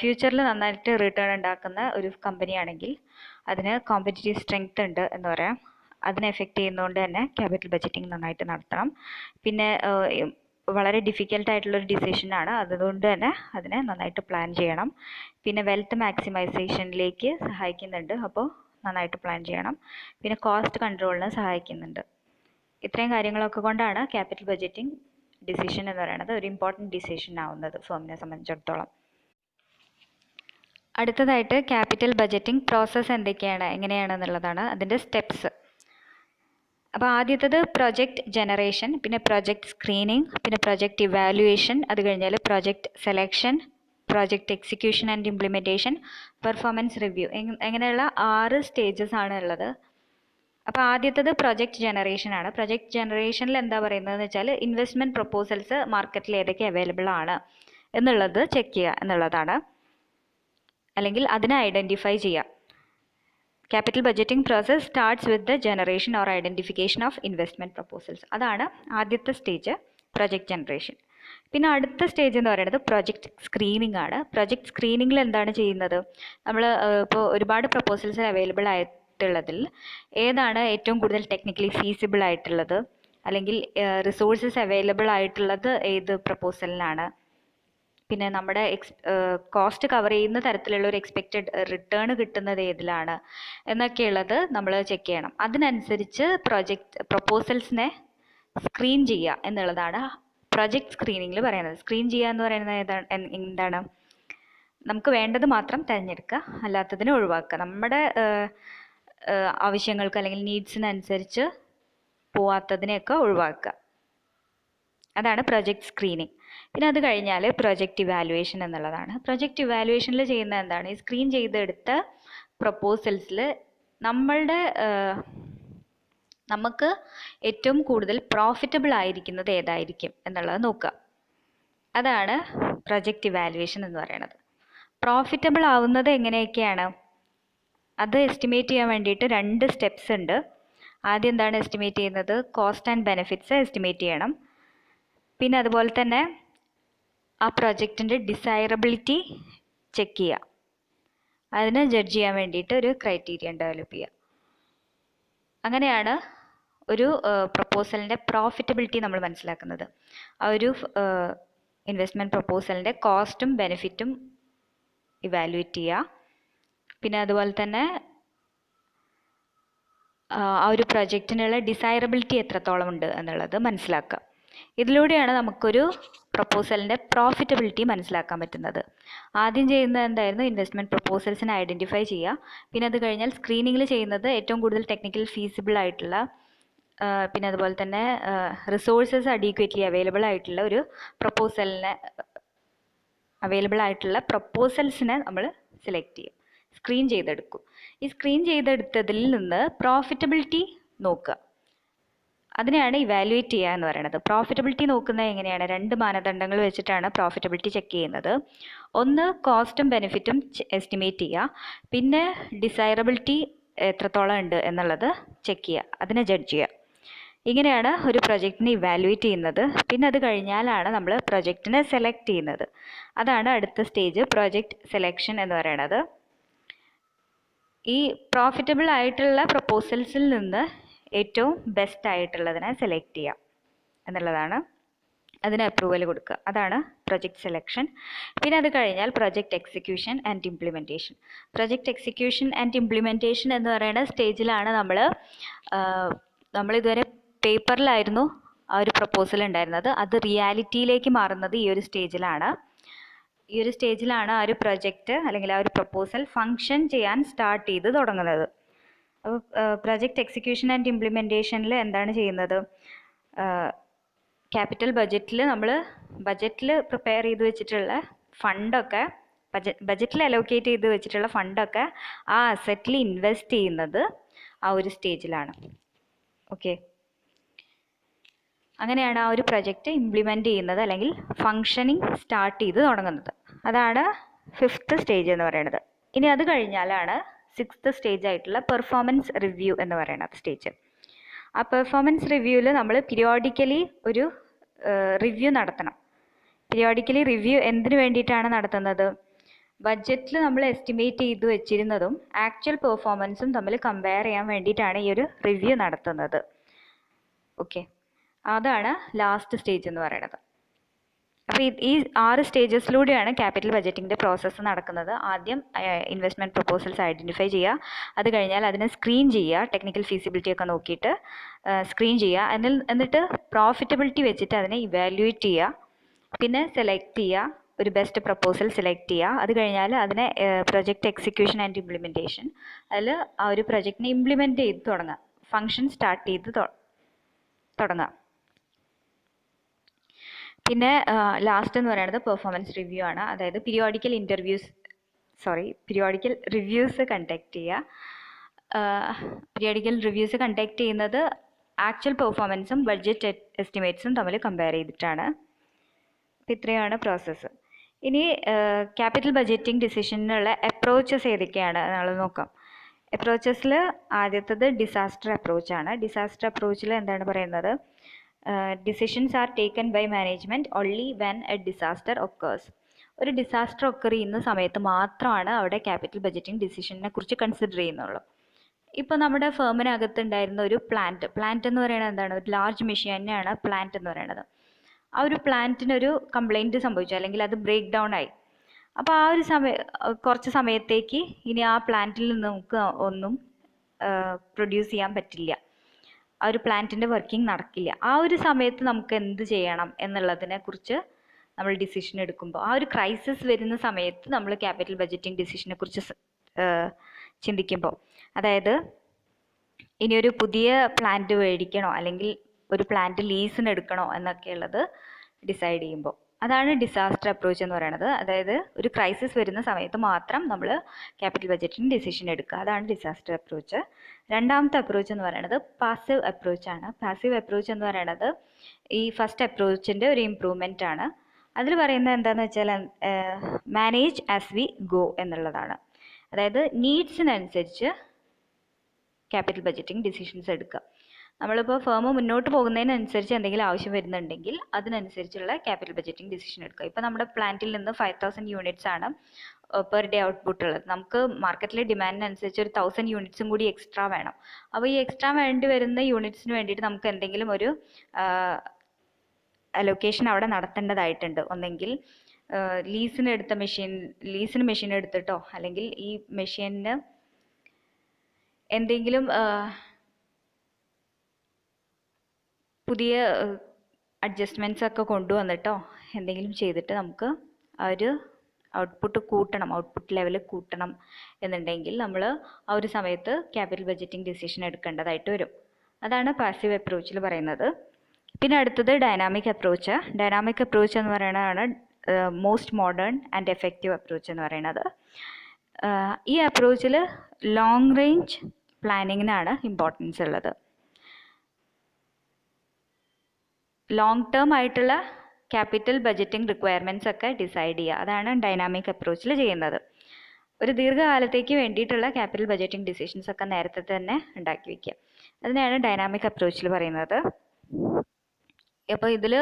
ഫ്യൂച്ചറിൽ നന്നായിട്ട് റിട്ടേൺ ഉണ്ടാക്കുന്ന ഒരു കമ്പനിയാണെങ്കിൽ അതിന് കോമ്പറ്റിറ്റീവ് സ്ട്രെങ്ത് ഉണ്ട് എന്ന് പറയാം. അതിനെ എഫക്റ്റ് ചെയ്യുന്നതുകൊണ്ട് തന്നെ ക്യാപിറ്റൽ ബജറ്റിംഗ് നന്നായിട്ട് നടത്തണം. പിന്നെ വളരെ ഡിഫിക്കൽട്ടായിട്ടുള്ളൊരു ഡിസിഷനാണ്, അതുകൊണ്ട് തന്നെ അതിനെ നന്നായിട്ട് പ്ലാൻ ചെയ്യണം. പിന്നെ വെൽത്ത് മാക്സിമൈസേഷനിലേക്ക് സഹായിക്കുന്നുണ്ട്, അപ്പോൾ നന്നായിട്ട് പ്ലാൻ ചെയ്യണം. പിന്നെ കോസ്റ്റ് കൺട്രോളിന് സഹായിക്കുന്നുണ്ട്. ഇത്രയും കാര്യങ്ങളൊക്കെ കൊണ്ടാണ് ക്യാപിറ്റൽ ബജറ്റിംഗ് ഡിസിഷൻ എന്ന് പറയുന്നത് ഒരു ഇമ്പോർട്ടൻറ്റ് ഡിസിഷൻ ആവുന്നത് ഫേമിനെ സംബന്ധിച്ചിടത്തോളം. അടുത്തതായിട്ട് ക്യാപിറ്റൽ ബജറ്റിംഗ് പ്രോസസ്സ് എങ്ങനെയാണെന്നുള്ളതാണ് അതിൻ്റെ സ്റ്റെപ്സ്. അപ്പോൾ ആദ്യത്തേത് പ്രൊജക്റ്റ് ജനറേഷൻ, പിന്നെ പ്രൊജക്റ്റ് സ്ക്രീനിങ്, പിന്നെ പ്രൊജക്റ്റ് ഇവാലുവേഷൻ, അത് കഴിഞ്ഞാൽ project selection, project execution and implementation, performance review. അങ്ങനെയുള്ള 6 സ്റ്റേജസ് ആണ് ഉള്ളത്. അപ്പോൾ ആദ്യത്തേത് പ്രൊജക്റ്റ് ജനറേഷൻ ആണ്. പ്രൊജക്റ്റ് ജനറേഷനിൽ എന്താ പറയുന്നതെന്ന് വെച്ചാൽ ഇൻവെസ്റ്റ്മെൻറ്റ് പ്രൊപ്പോസൽസ് മാർക്കറ്റിൽ ഏതൊക്കെ അവൈലബിൾ ആണ് എന്നുള്ളത് ചെക്ക് ചെയ്യുക എന്നുള്ളതാണ്, അല്ലെങ്കിൽ അതിനെ ഐഡൻറ്റിഫൈ ചെയ്യുക. Capital budgeting process starts with the generation or identification of investment proposals. അതാണ് ആദ്യത്തെ സ്റ്റേജ്, പ്രൊജക്റ്റ് ജനറേഷൻ. പിന്നെ അടുത്ത സ്റ്റേജ് എന്ന് പറയുന്നത് പ്രൊജക്റ്റ് സ്ക്രീനിങ് ആണ്. പ്രൊജക്റ്റ് സ്ക്രീനിങ്ങിൽ എന്താണ് ചെയ്യുന്നത്? നമ്മൾ ഇപ്പോൾ ഒരുപാട് പ്രൊപ്പോസൽസ് അവൈലബിൾ ആയിട്ടുള്ളതിൽ ഏതാണ് ഏറ്റവും കൂടുതൽ ടെക്നിക്കലി ഫീസിബിൾ ആയിട്ടുള്ളത്, അല്ലെങ്കിൽ റിസോഴ്സസ് അവൈലബിൾ ആയിട്ടുള്ളത് ഏത് പ്രൊപ്പോസലിനാണ്, പിന്നെ നമ്മുടെ കോസ്റ്റ് കവർ ചെയ്യുന്ന തരത്തിലുള്ള ഒരു എക്സ്പെക്റ്റഡ് റിട്ടേൺ കിട്ടുന്നത് ഏതിലാണ് എന്നൊക്കെയുള്ളത് നമ്മൾ ചെക്ക് ചെയ്യണം. അതിനനുസരിച്ച് പ്രൊപ്പോസൽസിനെ സ്ക്രീൻ ചെയ്യുക എന്നുള്ളതാണ് പ്രൊജക്റ്റ് സ്ക്രീനിങ്ങിൽ പറയുന്നത്. സ്ക്രീൻ ചെയ്യുക എന്ന് പറയുന്നത് എന്താണ്? നമുക്ക് വേണ്ടത് മാത്രം തിരഞ്ഞെടുക്കുക, അല്ലാത്തതിനെ ഒഴിവാക്കുക. നമ്മുടെ ആവശ്യങ്ങൾക്ക് അല്ലെങ്കിൽ നീഡ്സിനനുസരിച്ച് പോവാത്തതിനെയൊക്കെ ഒഴിവാക്കുക. അതാണ് പ്രൊജക്റ്റ് സ്ക്രീനിങ്. പിന്നെ അത് കഴിഞ്ഞാൽ പ്രൊജക്റ്റ് ഇവാലുവേഷൻ എന്നുള്ളതാണ്. പ്രൊജക്റ്റ് ഇവാലുവേഷനിൽ ചെയ്യുന്ന എന്താണ്? ഈ സ്ക്രീൻ ചെയ്തെടുത്ത പ്രൊപ്പോസൽസിൽ നമുക്ക് ഏറ്റവും കൂടുതൽ പ്രോഫിറ്റബിൾ ആയിരിക്കുന്നത് ഏതായിരിക്കും എന്നുള്ളത് നോക്കുക. അതാണ് പ്രൊജക്റ്റ് ഇവാലുവേഷൻ എന്ന് പറയുന്നത്. പ്രോഫിറ്റബിൾ ആവുന്നത് എങ്ങനെയൊക്കെയാണ്? അത് എസ്റ്റിമേറ്റ് ചെയ്യാൻ വേണ്ടിയിട്ട് 2 സ്റ്റെപ്സ് ഉണ്ട്. ആദ്യം എന്താണ് എസ്റ്റിമേറ്റ് ചെയ്യുന്നത്? കോസ്റ്റ് ആൻഡ് ബെനിഫിറ്റ്സ് എസ്റ്റിമേറ്റ് ചെയ്യണം. പിന്നെ അതുപോലെ തന്നെ ആ പ്രൊജക്റ്റിൻ്റെ ഡിസൈറബിലിറ്റി ചെക്ക് ചെയ്യുക. അതിനെ ജഡ്ജ് ചെയ്യാൻ വേണ്ടിയിട്ട് ഒരു ക്രൈറ്റീരിയൻ ഡെവലപ്പ് ചെയ്യുക. അങ്ങനെയാണ് ഒരു പ്രൊപ്പോസലിൻ്റെ പ്രോഫിറ്റബിലിറ്റി നമ്മൾ മനസ്സിലാക്കുന്നത്. ആ ഒരു ഇൻവെസ്റ്റ്മെൻറ്റ് പ്രൊപ്പോസലിൻ്റെ കോസ്റ്റും ബെനിഫിറ്റും ഇവാലുവേറ്റ് ചെയ്യുക. പിന്നെ അതുപോലെ തന്നെ ആ ഒരു പ്രൊജക്റ്റിനുള്ള ഡിസൈറബിലിറ്റി എത്രത്തോളം ഉണ്ട് എന്നുള്ളത് മനസ്സിലാക്കുക. ഇതിലൂടെയാണ് നമുക്കൊരു പ്രൊപ്പോസലിൻ്റെ പ്രോഫിറ്റബിലിറ്റി മനസ്സിലാക്കാൻ പറ്റുന്നത്. ആദ്യം ചെയ്യുന്നത് എന്തായിരുന്നു? ഇൻവെസ്റ്റ്മെൻറ്റ് പ്രൊപ്പോസൽസിനെ ഐഡൻറ്റിഫൈ ചെയ്യുക. പിന്നെ അത് കഴിഞ്ഞാൽ സ്ക്രീനിങ്ങിൽ ചെയ്യുന്നത് ഏറ്റവും കൂടുതൽ ടെക്നിക്കൽ ഫീസിബിൾ ആയിട്ടുള്ള, പിന്നെ അതുപോലെ തന്നെ റിസോഴ്സസ് അഡീക്വേറ്റ്ലി അവൈലബിൾ ആയിട്ടുള്ള ഒരു പ്രൊപ്പോസൽസിനെ നമ്മൾ സെലക്ട് ചെയ്യും, സ്ക്രീൻ ചെയ്തെടുക്കും. ഈ സ്ക്രീൻ ചെയ്തെടുത്തതിൽ നിന്ന് പ്രോഫിറ്റബിലിറ്റി നോക്കുക. അതിനെയാണ് ഇവാലുവേറ്റ് ചെയ്യുക എന്ന് പറയുന്നത്. പ്രോഫിറ്റബിലിറ്റി നോക്കുന്നത് എങ്ങനെയാണ്? 2 മാനദണ്ഡങ്ങൾ വെച്ചിട്ടാണ് പ്രോഫിറ്റബിലിറ്റി ചെക്ക് ചെയ്യുന്നത്. ഒന്ന് കോസ്റ്റും ബെനിഫിറ്റും എസ്റ്റിമേറ്റ് ചെയ്യുക. പിന്നെ ഡിസൈറബിലിറ്റി എത്രത്തോളം ഉണ്ട് എന്നുള്ളത് ചെക്ക് ചെയ്യുക, അതിനെ ജഡ്ജ് ചെയ്യുക. ഇങ്ങനെയാണ് ഒരു പ്രൊജക്റ്റിനെ ഇവാലുവേറ്റ് ചെയ്യുന്നത്. പിന്നെ അത് കഴിഞ്ഞാലാണ് നമ്മൾ പ്രൊജക്റ്റിനെ സെലക്ട് ചെയ്യുന്നത്. അതാണ് അടുത്ത സ്റ്റേജ്, പ്രൊജക്റ്റ് സെലക്ഷൻ എന്ന് പറയുന്നത്. ഈ പ്രോഫിറ്റബിൾ ആയിട്ടുള്ള പ്രൊപ്പോസൽസിൽ നിന്ന് ഏറ്റവും ബെസ്റ്റ് ആയിട്ടുള്ളതിനെ സെലക്ട് ചെയ്യുക എന്നുള്ളതാണ്. അതിന് അപ്രൂവൽ കൊടുക്കുക, അതാണ് പ്രൊജക്റ്റ് സെലക്ഷൻ. പിന്നെ അത് കഴിഞ്ഞാൽ project execution and implementation. Project execution and implementation എന്ന് പറയുന്ന സ്റ്റേജിലാണ് നമ്മളിതുവരെ പേപ്പറിലായിരുന്നു ആ ഒരു പ്രപ്പോസൽ ഉണ്ടായിരുന്നത്. അത് റിയാലിറ്റിയിലേക്ക് മാറുന്നത് ഈ ഒരു സ്റ്റേജിലാണ്. ഈ ഒരു സ്റ്റേജിലാണ് ആ ഒരു പ്രൊജക്റ്റ് അല്ലെങ്കിൽ ആ ഒരു പ്രപ്പോസൽ ഫങ്ഷൻ ചെയ്യാൻ സ്റ്റാർട്ട് ചെയ്ത് തുടങ്ങുന്നത്. അപ്പോൾ പ്രൊജക്റ്റ് എക്സിക്യൂഷൻ ആൻഡ് ഇംപ്ലിമെൻറ്റേഷനിൽ എന്താണ് ചെയ്യുന്നത്? ക്യാപിറ്റൽ ബജറ്റിൽ പ്രിപ്പയർ ചെയ്ത് വെച്ചിട്ടുള്ള ഫണ്ടൊക്കെ, ബജറ്റിൽ അലോക്കേറ്റ് ചെയ്ത് വെച്ചിട്ടുള്ള ഫണ്ടൊക്കെ ആ അസറ്റിൽ ഇൻവെസ്റ്റ് ചെയ്യുന്നത് ആ ഒരു സ്റ്റേജിലാണ്. ഓക്കെ, അങ്ങനെയാണ് ആ ഒരു പ്രൊജക്റ്റ് ഇംപ്ലിമെൻ്റ് ചെയ്യുന്നത് അല്ലെങ്കിൽ ഫങ്ഷനിങ് സ്റ്റാർട്ട് ചെയ്ത് തുടങ്ങുന്നത്. അതാണ് 5th സ്റ്റേജ് എന്ന് പറയുന്നത്. ഇനി അത് കഴിഞ്ഞാലാണ് 6th സ്റ്റേജ് ആയിട്ടുള്ള പെർഫോമൻസ് റിവ്യൂ എന്ന് പറയുന്നത് സ്റ്റേജ്. ആ പെർഫോമൻസ് റിവ്യൂവിൽ നമ്മൾ പീരിയോഡിക്കലി ഒരു റിവ്യൂ നടത്തണം. പീരിയോഡിക്കലി റിവ്യൂ എന്തിനു വേണ്ടിയിട്ടാണ് നടത്തുന്നത്? ബഡ്ജറ്റിൽ നമ്മൾ എസ്റ്റിമേറ്റ് ചെയ്ത് വെച്ചിരുന്നതും ആക്ച്വൽ പെർഫോമൻസും തമ്മിൽ കമ്പയർ ചെയ്യാൻ വേണ്ടിയിട്ടാണ് ഈ ഒരു റിവ്യൂ നടത്തുന്നത്. ഓക്കെ, അതാണ് ലാസ്റ്റ് സ്റ്റേജ് എന്ന് പറയുന്നത്. അപ്പോൾ ഈ 6 സ്റ്റേജസിലൂടെയാണ് ക്യാപിറ്റൽ ബജറ്റിങ്ങിൻ്റെ പ്രോസസ്സ് നടക്കുന്നത്. ആദ്യം ഇൻവെസ്റ്റ്മെൻറ്റ് പ്രപ്പോസൽസ് ഐഡൻറ്റിഫൈ ചെയ്യുക, അത് കഴിഞ്ഞാൽ അതിനെ സ്ക്രീൻ ചെയ്യുക, ടെക്നിക്കൽ ഫീസിബിലിറ്റി ഒക്കെ നോക്കിയിട്ട് സ്ക്രീൻ ചെയ്യുക, എന്നിട്ട് പ്രോഫിറ്റബിലിറ്റി വെച്ചിട്ട് അതിനെ ഇവാലുവേറ്റ് ചെയ്യുക, പിന്നെ സെലക്ട് ചെയ്യുക, ഒരു ബെസ്റ്റ് പ്രപ്പോസൽ സെലക്ട് ചെയ്യുക. അത് കഴിഞ്ഞാൽ അതിനെ പ്രൊജക്റ്റ് എക്സിക്യൂഷൻ ആൻഡ് ഇംപ്ലിമെൻറ്റേഷൻ, അതിൽ ആ ഒരു പ്രൊജക്റ്റിനെ ഇംപ്ലിമെൻറ്റ് ചെയ്ത് തുടങ്ങുക, ഫങ്ഷൻ സ്റ്റാർട്ട് ചെയ്ത് തുടങ്ങുക. പിന്നെ ലാസ്റ്റ് എന്ന് പറയുന്നത് പെർഫോമൻസ് റിവ്യൂ ആണ്. അതായത് പീരിയോഡിക്കൽ റിവ്യൂസ് കണ്ടക്ട് ചെയ്യുക. പീരിയോഡിക്കൽ റിവ്യൂസ് കണ്ടക്ട് ചെയ്യുന്നത് ആക്ച്വൽ പെർഫോമൻസും ബഡ്ജറ്റ് എസ്റ്റിമേറ്റ്സും തമ്മിൽ കമ്പയർ ചെയ്തിട്ടാണ്. അപ്പോൾ ഇത്രയാണ് പ്രോസസ്സ്. ഇനി ക്യാപിറ്റൽ ബജറ്റിംഗ് ഡിസിഷനുള്ള അപ്രോച്ചസ് ഏതൊക്കെയാണ് നമ്മൾ നോക്കാം. അപ്രോച്ചസിൽ ആദ്യത്തത് ഡിസാസ്റ്റർ അപ്രോച്ചാണ്. ഡിസാസ്റ്റർ അപ്രോച്ചിൽ എന്താണ് പറയുന്നത്? Decisions are taken by management only when a disaster occurs. ഒരു ഡിസാസ്റ്റർ ഒക്കർ ചെയ്യുന്ന സമയത്ത് മാത്രമാണ് അവിടെ ക്യാപിറ്റൽ ബജറ്റിംഗ് ഡിസിഷനെ കുറിച്ച് കൺസിഡർ ചെയ്യുന്നുള്ളൂ. ഇപ്പോൾ നമ്മുടെ ഫേമിനകത്ത് ഉണ്ടായിരുന്ന ഒരു പ്ലാന്റ് എന്ന് പറയുന്നത് എന്താണ്? ഒരു ലാർജ് മെഷീൻ തന്നെയാണ് പ്ലാന്റ് എന്ന് പറയുന്നത്. ആ ഒരു പ്ലാന്റിനൊരു കംപ്ലൈൻറ്റ് സംഭവിച്ചു, അല്ലെങ്കിൽ അത് ബ്രേക്ക് ഡൗൺ ആയി. അപ്പോൾ ആ ഒരു കുറച്ച് സമയത്തേക്ക് ഇനി ആ പ്ലാന്റിൽ നിന്ന് നമുക്ക് ഒന്നും പ്രൊഡ്യൂസ് ചെയ്യാൻ പറ്റില്ല, ആ ഒരു പ്ലാന്റിൻ്റെ വർക്കിംഗ് നടക്കില്ല. ആ ഒരു സമയത്ത് നമുക്ക് എന്ത് ചെയ്യണം എന്നുള്ളതിനെ കുറിച്ച് നമ്മൾ ഡിസിഷൻ എടുക്കുമ്പോൾ, ആ ഒരു ക്രൈസിസ് വരുന്ന സമയത്ത് നമ്മൾ ക്യാപിറ്റൽ ബജറ്റിംഗ് ഡിസിഷനെ കുറിച്ച് ചിന്തിക്കുമ്പോൾ, അതായത് ഇനിയൊരു പുതിയ പ്ലാന്റ് മേടിക്കണോ അല്ലെങ്കിൽ ഒരു പ്ലാന്റ് ലീസിന് എടുക്കണോ എന്നൊക്കെയുള്ളത് ഡിസൈഡ് ചെയ്യുമ്പോൾ, അതാണ് ഡിസാസ്റ്റർ അപ്രോച്ച് എന്ന് പറയുന്നത്. അതായത് ഒരു ക്രൈസിസ് വരുന്ന സമയത്ത് മാത്രം നമ്മൾ ക്യാപിറ്റൽ ബജറ്റിംഗ് ഡിസിഷൻ എടുക്കുക, അതാണ് ഡിസാസ്റ്റർ അപ്രോച്ച്. രണ്ടാമത്തെ അപ്രോച്ച് എന്ന് പറയുന്നത് പാസീവ് അപ്രോച്ചാണ്. പാസീവ് അപ്രോച്ച് എന്ന് പറയുന്നത് ഈ ഫസ്റ്റ് അപ്രോച്ചിൻ്റെ ഒരു ഇംപ്രൂവ്മെൻ്റ് ആണ്. അതിൽ പറയുന്നത് എന്താണെന്ന് വെച്ചാൽ മാനേജ് ആസ് വി ഗോ എന്നുള്ളതാണ്. അതായത് നീഡ്സിനനുസരിച്ച് ക്യാപിറ്റൽ ബജറ്റിംഗ് ഡിസിഷൻസ് എടുക്കുക. നമ്മളിപ്പോൾ ഫേം മുന്നോട്ട് പോകുന്നതിനനുസരിച്ച് എന്തെങ്കിലും ആവശ്യം വരുന്നുണ്ടെങ്കിൽ അതിനനുസരിച്ചുള്ള ക്യാപിറ്റൽ ബജറ്റിംഗ് ഡിസിഷൻ എടുക്കുക. ഇപ്പോൾ നമ്മുടെ പ്ലാന്റിൽ നിന്ന് 5000 യൂണിറ്റ്സ് ആണ് പെർ ഡേ ഔട്ട്പുട്ട് ഉള്ളത്. നമുക്ക് മാർക്കറ്റിലെ ഡിമാൻഡിനനുസരിച്ച് ഒരു 1000 യൂണിറ്റ്സും കൂടി എക്സ്ട്രാ വേണം. അപ്പോൾ ഈ എക്സ്ട്രാ വേണ്ടി വരുന്ന യൂണിറ്റ്സിന് വേണ്ടിയിട്ട് നമുക്ക് എന്തെങ്കിലും ഒരു അലൊക്കേഷൻ അവിടെ നടത്തേണ്ടതായിട്ടുണ്ട്. ഒന്നെങ്കിൽ ലീസിന് മെഷീൻ എടുത്തിട്ടോ, അല്ലെങ്കിൽ ഈ മെഷീനിന് എന്തെങ്കിലും പുതിയ അഡ്ജസ്റ്റ്മെൻറ്റ്സ് ഒക്കെ കൊണ്ടുവന്നിട്ടോ എന്തെങ്കിലും ചെയ്തിട്ട് നമുക്ക് ആ ഒരു ഔട്ട്പുട്ട് ലെവൽ കൂട്ടണം എന്നുണ്ടെങ്കിൽ നമ്മൾ ആ ഒരു സമയത്ത് ക്യാപിറ്റൽ ബജറ്റിംഗ് ഡിസിഷൻ എടുക്കേണ്ടതായിട്ട് വരും. അതാണ് പാസീവ് അപ്രോച്ചിൽ പറയുന്നത്. പിന്നെ അടുത്തത് ഡൈനാമിക് അപ്രോച്ച്. ഡൈനാമിക് അപ്രോച്ച് എന്ന് പറയുന്നതാണ് most modern and effective approach എന്ന് പറയുന്നത്. ഈ അപ്രോച്ചിൽ ലോങ് റേഞ്ച് പ്ലാനിങ്ങിനാണ് ഇമ്പോർട്ടൻസ് ഉള്ളത്. ലോങ് ടേം ആയിട്ടുള്ള ക്യാപിറ്റൽ ബജറ്റിംഗ് റിക്വയർമെൻറ്റ്സ് ഒക്കെ ഡിസൈഡ് ചെയ്യുക, അതാണ് ഡൈനാമിക് അപ്രോച്ചിൽ ചെയ്യുന്നത്. ഒരു ദീർഘകാലത്തേക്ക് വേണ്ടിയിട്ടുള്ള ക്യാപിറ്റൽ ബജറ്റിംഗ് ഡിസിഷൻസ് ഒക്കെ നേരത്തെ തന്നെ ഉണ്ടാക്കി വെക്കുക. അതിനെയാണ് ഡൈനാമിക് അപ്രോച്ചിൽ പറയുന്നത്. അപ്പോൾ ഇതിൽ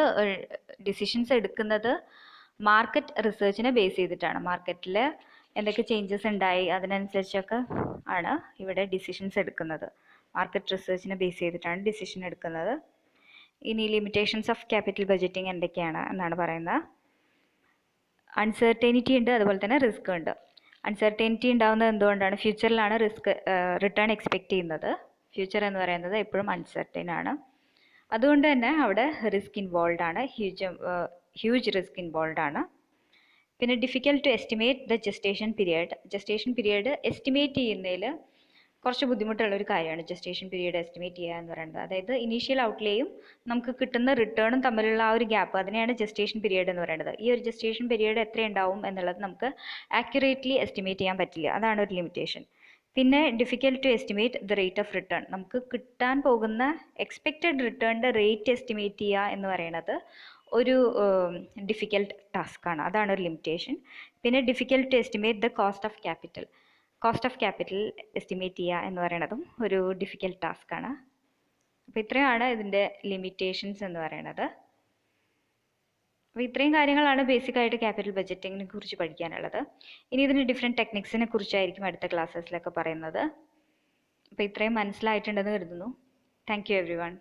ഡിസിഷൻസ് എടുക്കുന്നത് മാർക്കറ്റ് റിസർച്ചിനെ ബേസ് ചെയ്തിട്ടാണ്. മാർക്കറ്റിൽ എന്തൊക്കെ ചേഞ്ചസ് ഉണ്ടായി അതിനനുസരിച്ചൊക്കെ ആണ് ഇവിടെ ഡിസിഷൻസ് എടുക്കുന്നത്. മാർക്കറ്റ് റിസർച്ചിനെ ബേസ് ചെയ്തിട്ടാണ് ഡിസിഷൻ എടുക്കുന്നത്. ഇനി ലിമിറ്റേഷൻസ് ഓഫ് ക്യാപിറ്റൽ ബജറ്റിംഗ് എന്തൊക്കെയാണ് എന്നാണ് പറയുന്നത്. അൺസർട്ടനിറ്റി ഉണ്ട്, അതുപോലെ തന്നെ റിസ്ക് ഉണ്ട്. അൺസർട്ടനിറ്റി ഉണ്ടാകുന്നത് എന്തുകൊണ്ടാണ്? ഫ്യൂച്ചറിലാണ് റിട്ടേൺ എക്സ്പെക്റ്റ് ചെയ്യുന്നത്. ഫ്യൂച്ചർ എന്ന് പറയുന്നത് എപ്പോഴും അൺസർട്ടൻ ആണ്. അതുകൊണ്ട് തന്നെ അവിടെ റിസ്ക് ഇൻവോൾവ് ആണ്, ഹ്യൂജ് റിസ്ക് ഇൻവോൾവ് ആണ്. പിന്നെ difficult to estimate the gestation period. Gestation period estimate ചെയ്യുന്നതിൽ കുറച്ച് ബുദ്ധിമുട്ടുള്ള ഒരു കാര്യമാണ് ജസ്റ്റേഷൻ പീരിയഡ് എസ്റ്റിമേറ്റ് ചെയ്യുക എന്ന് പറയുന്നത്. അതായത് ഇനീഷ്യൽ ഔട്ട്ലേയും നമുക്ക് കിട്ടുന്ന റിട്ടേണും തമ്മിലുള്ള ആ ഒരു ഗ്യാപ്പ്, അതിനെയാണ് ജസ്റ്റേഷൻ പീരിയഡ് എന്ന് പറയുന്നത്. ഈ ഒരു ജസ്റ്റേഷൻ പീരിയഡ് എത്ര ഉണ്ടാവും എന്നുള്ളത് നമുക്ക് ആക്യുറേറ്റ്ലി എസ്റ്റിമേറ്റ് ചെയ്യാൻ പറ്റില്ല. അതാണ് ഒരു ലിമിറ്റേഷൻ. പിന്നെ difficult to estimate the rate of return. നമുക്ക് കിട്ടാൻ പോകുന്ന എക്സ്പെക്റ്റഡ് റിട്ടേണിൻ്റെ റേറ്റ് എസ്റ്റിമേറ്റ് ചെയ്യുക എന്ന് പറയുന്നത് ഒരു ഡിഫിക്കൽട്ട് ടാസ്ക്കാണ്. അതാണ് ഒരു ലിമിറ്റേഷൻ. പിന്നെ difficult to estimate the cost of capital. Cost of capital estimate ചെയ്യുക എന്ന് പറയുന്നതും ഒരു ഡിഫിക്കൽട്ട് ടാസ്ക്കാണ്. അപ്പോൾ ഇത്രയാണ് ഇതിൻ്റെ ലിമിറ്റേഷൻസ് എന്ന് പറയുന്നത്. അപ്പോൾ ഇത്രയും കാര്യങ്ങളാണ് ബേസിക്കായിട്ട് ക്യാപിറ്റൽ ബജറ്റിങ്ങിനെ കുറിച്ച് പഠിക്കാനുള്ളത്. ഇനി ഇതിന് ഡിഫറെൻറ്റ് ടെക്നിക്സിനെ കുറിച്ചായിരിക്കും അടുത്ത ക്ലാസ്സസിലൊക്കെ പറയുന്നത്. അപ്പോൾ ഇത്രയും മനസ്സിലായിട്ടുണ്ടെന്ന് കരുതുന്നു. Thank you every one.